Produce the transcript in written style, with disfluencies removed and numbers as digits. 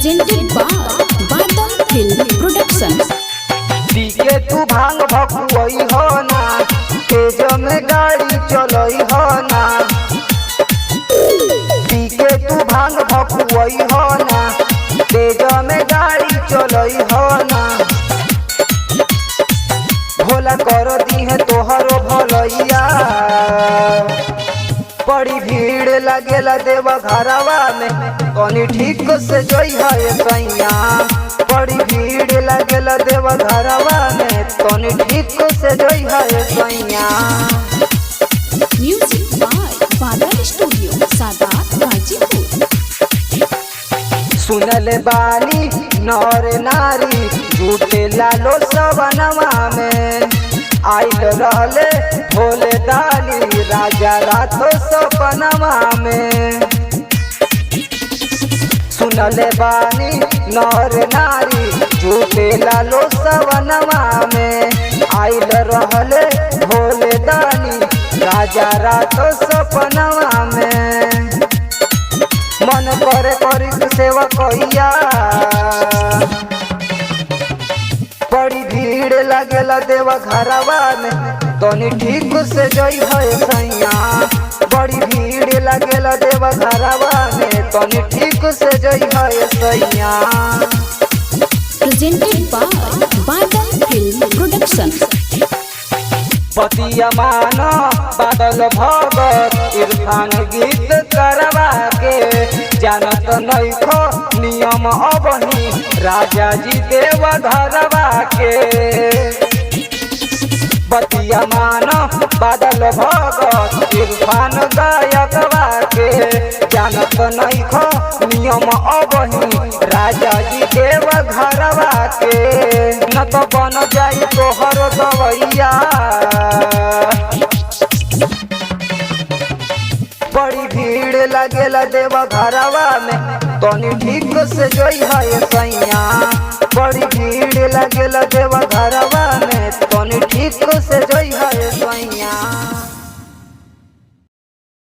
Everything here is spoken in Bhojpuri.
presented by Badam Film Production। पीके तू भांग भकुआई हो ना, तेज में गाड़ी चलई हो ना। पीके तू भांग भकुआई हो ना, तेज में गाड़ी चलई हो ना। भोला कर दी है तोहरो भलैया, बड़ी भीड़ लगेला देवा घरवा में, तनी ठीक से जई है सैया। बड़ी भीड़ लगेला देवा घरवा में, तनी ठीक से जई है सैया। Music by Badal studio Saadat Ghazipur. सुनले बानी नर नारी झूठे लालो सवनवा में, आइल रहले भोले दानी राजा रातो सपनवा में। सुनले बानी नर नारी झूठे लालो सवनवा में, आइल रहले भोले दानी राजा रातो सपनवा में। मन करे करी सेवा कहिया, बड़ी भीड़ लगेला देवा घरवा में, तनी ठीक से जई है सैया। बड़ी भीड़ लगेला देवा घरवा में, तनी ठीक से जई है सैया। presented by Badam Film Production। पतिया माना बादल भगत इरफान गीत करवा के, जानत नहीं खो नियम अबही राजा जी देवा घरवा के। बतिया माना बादल भगत इरफान गायकवा के, जानत नहीं खो नियम अबही राजा जी देवा घरवा के। न तो बन जाई तोहर दवैया, बड़ी भीड़ लगेला देवा घरवा में, तनी ठीक से जई है सैया। बड़ी भीड़ लगेला देवा घरवा